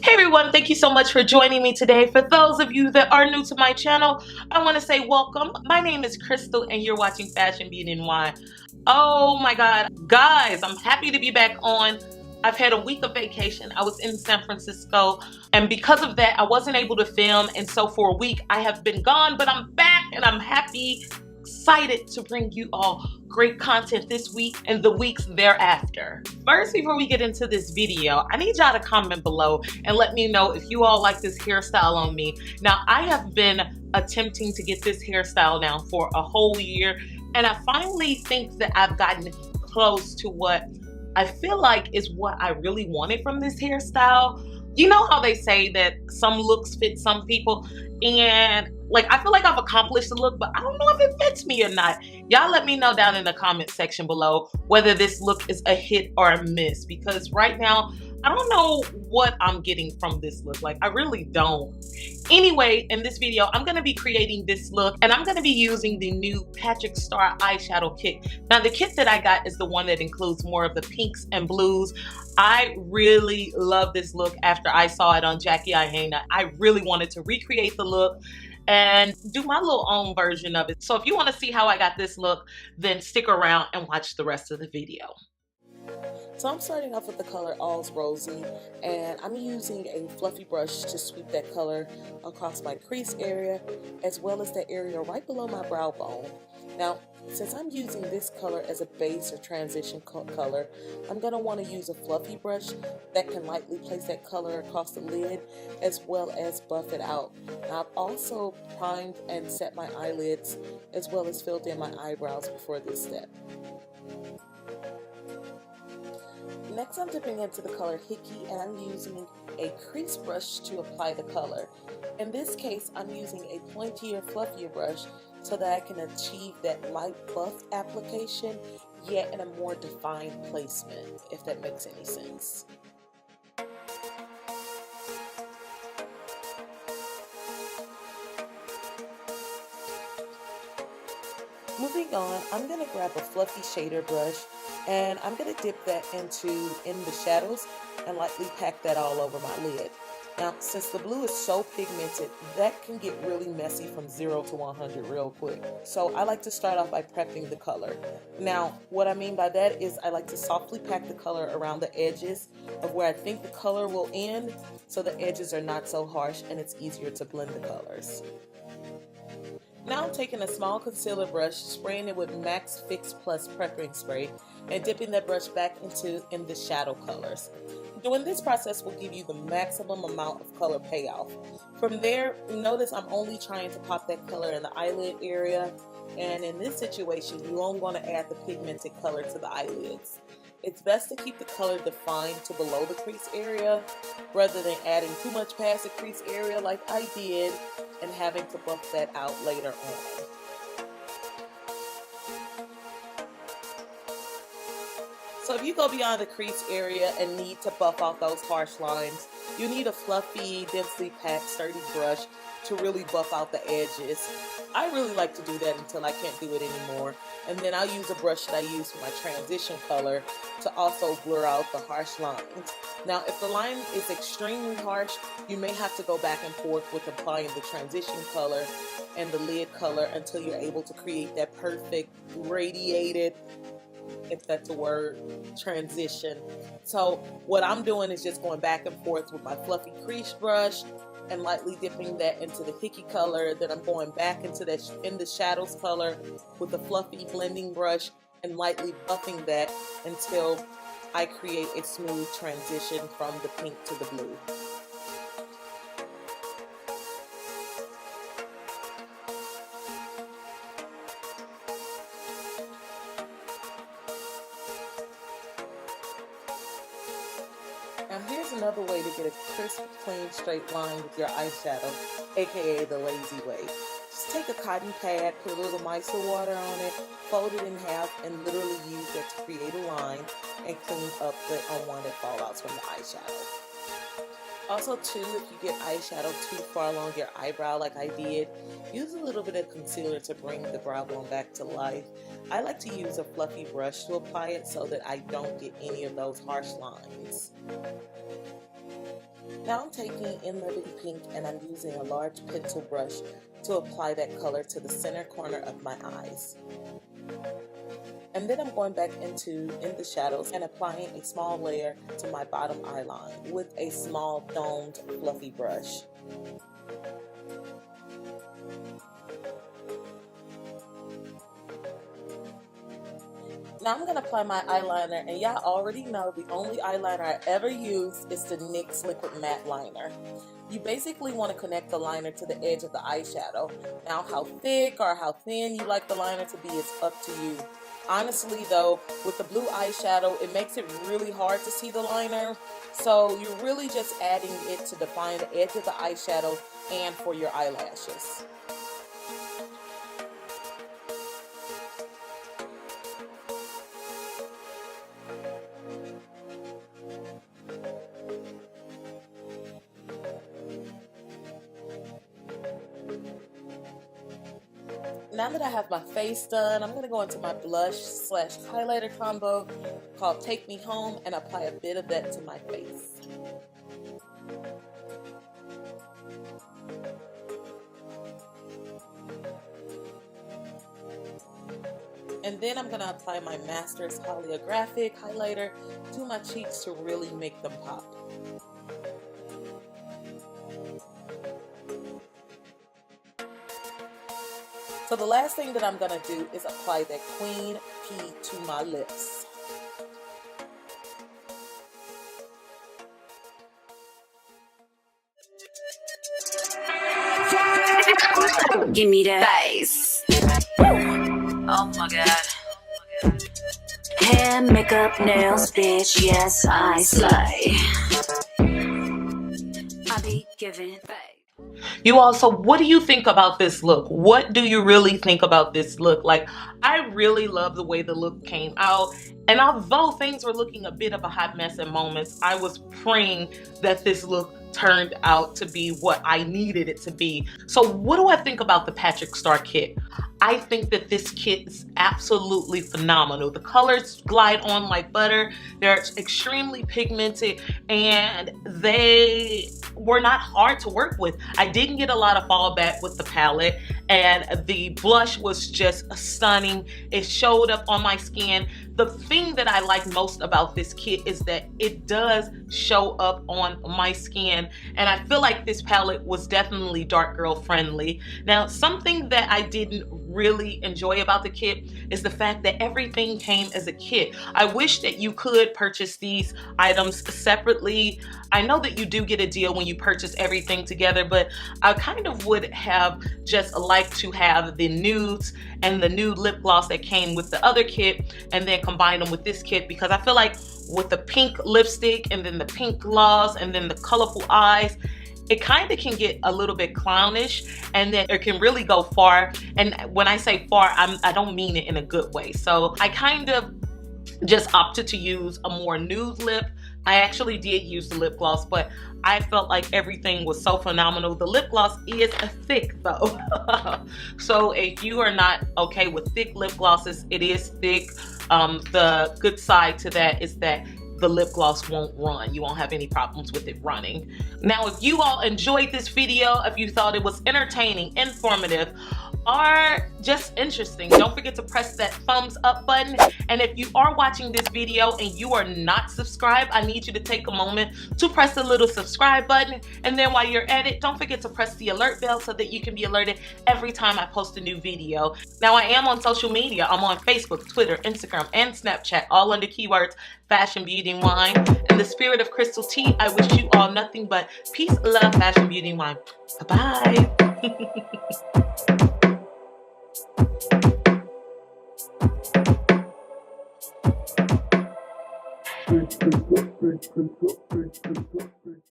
Hey everyone, thank you so much for joining me today. For those of you that are new to my channel, I want to say welcome. My name is Crystal and you're watching Fashion, Beauty, and Wine. Oh my God, guys, I'm happy to be back on. I've had a week of vacation. I was in San Francisco, and because of that, I wasn't able to film. And so for a week, I have been gone, but I'm back and I'm happy, excited to bring you all great content this week and the weeks thereafter. First, before we get into this video, I need y'all to comment below and let me know if you all like this hairstyle on me. Now, I have been attempting to get this hairstyle now for a whole year, and I finally think that I've gotten close to what I feel like is what I really wanted from this hairstyle. You know how they say that some looks fit some people, and like I feel like I've accomplished the look, but I don't know if it fits me or not. Y'all let me know down in the comment section below whether this look is a hit or a miss, because right now I don't know what I'm getting from this look. Like, I really don't. Anyway, in this video, I'm going to be creating this look, and I'm going to be using the new Patrick Starr eyeshadow kit. Now, the kit that I got is the one that includes more of the pinks and blues. I really love this look after I saw it on Aina. I really wanted to recreate the look and do my little own version of it. So if you want to see how I got this look, then stick around and watch the rest of the video. So I'm starting off with the color All's Rosy, and I'm using a fluffy brush to sweep that color across my crease area as well as the area right below my brow bone. Now, since I'm using this color as a base or transition color, I'm going to want to use a fluffy brush that can lightly place that color across the lid as well as buff it out. Now, I've also primed and set my eyelids as well as filled in my eyebrows before this step. Next, I'm dipping into the color Hickey, and I'm using a crease brush to apply the color. In this case, I'm using a pointier, fluffier brush so that I can achieve that light buff application, yet in a more defined placement, if that makes any sense. Moving on, I'm going to grab a fluffy shader brush and I'm going to dip that in the shadows and lightly pack that all over my lid. Now, since the blue is so pigmented, that can get really messy from 0 to 100 real quick. So I like to start off by prepping the color. Now, what I mean by that is I like to softly pack the color around the edges of where I think the color will end, so the edges are not so harsh and it's easier to blend the colors. Now I'm taking a small concealer brush, spraying it with Max Fix Plus Prepping Spray, and dipping that brush back in the shadow colors. Doing this process will give you the maximum amount of color payoff. From there, notice I'm only trying to pop that color in the eyelid area, and in this situation, you only want to add the pigmented color to the eyelids. It's best to keep the color defined to below the crease area rather than adding too much past the crease area like I did and having to buff that out later on. So if you go beyond the crease area and need to buff out those harsh lines, you need a fluffy, densely packed, sturdy brush to really buff out the edges. I really like to do that until I can't do it anymore. And then I'll use a brush that I use for my transition color to also blur out the harsh lines. Now, if the line is extremely harsh, you may have to go back and forth with applying the transition color and the lid color until you're able to create that perfect radiated, if that's a word, transition. So what I'm doing is just going back and forth with my fluffy crease brush and lightly dipping that into the Hickey color. Then I'm going back into that in the shadows color with the fluffy blending brush and lightly buffing that until I create a smooth transition from the pink to the blue. Now here's another way to get a crisp, clean, straight line with your eyeshadow, aka the lazy way. Just take a cotton pad, put a little micellar water on it, fold it in half, and literally use that to create a line and clean up the unwanted fallouts from the eyeshadow. Also too, if you get eyeshadow too far along your eyebrow like I did, use a little bit of concealer to bring the brow bone back to life. I like to use a fluffy brush to apply it so that I don't get any of those harsh lines. Now I'm taking In Living Pink and I'm using a large pencil brush to apply that color to the center corner of my eyes. And then I'm going back into In the Shadows and applying a small layer to my bottom eyeline with a small domed fluffy brush. Now I'm going to apply my eyeliner, and y'all already know the only eyeliner I ever use is the NYX Liquid Matte Liner. You basically want to connect the liner to the edge of the eyeshadow. Now how thick or how thin you like the liner to be is up to you. Honestly though, with the blue eyeshadow, it makes it really hard to see the liner. So you're really just adding it to define the edge of the eyeshadow and for your eyelashes. Now that I have my face done, I'm going to go into my blush / highlighter combo called Take Me Home and apply a bit of that to my face. And then I'm going to apply my Master's Holographic highlighter to my cheeks to really make them pop. So the last thing that I'm going to do is apply that Queen P to my lips. Give me that bass. Oh my god. Hair, makeup, nails, bitch, yes, I slay. I be giving bass. You all, so what do you think about this look? What do you really think about this look? Like, I really love the way the look came out. And although things were looking a bit of a hot mess at moments, I was praying that this look turned out to be what I needed it to be. So what do I think about the Patrick Starr kit? I think that this kit is absolutely phenomenal. The colors glide on like butter. They're extremely pigmented and they were not hard to work with. I didn't get a lot of fallback with the palette, and the blush was just stunning. It showed up on my skin. The thing that I like most about this kit is that it does show up on my skin, and I feel like this palette was definitely dark girl friendly. Now, something that I didn't really enjoy about the kit is the fact that everything came as a kit. I wish that you could purchase these items separately. I know that you do get a deal when you purchase everything together, but I kind of would have just liked to have the nudes and the nude lip gloss that came with the other kit and then combine them with this kit, because I feel like with the pink lipstick and then the pink gloss and then the colorful eyes, it kind of can get a little bit clownish, and then it can really go far. And when I say far, I don't mean it in a good way. So I kind of just opted to use a more nude lip. I actually did use the lip gloss, but I felt like everything was so phenomenal. The lip gloss is thick though. So if you are not okay with thick lip glosses, it is thick. The good side to that is that the lip gloss won't run. You won't have any problems with it running. Now, if you all enjoyed this video, if you thought it was entertaining, informative, or just interesting, don't forget to press that thumbs up button. And if you are watching this video and you are not subscribed, I need you to take a moment to press the little subscribe button. And then while you're at it, don't forget to press the alert bell so that you can be alerted every time I post a new video. Now, I am on social media. I'm on Facebook, Twitter, Instagram, and Snapchat, all under keywords fashion, beauty, and wine. In the spirit of Crystal T, I wish you all nothing but peace, love, fashion, beauty, and wine. Bye-bye.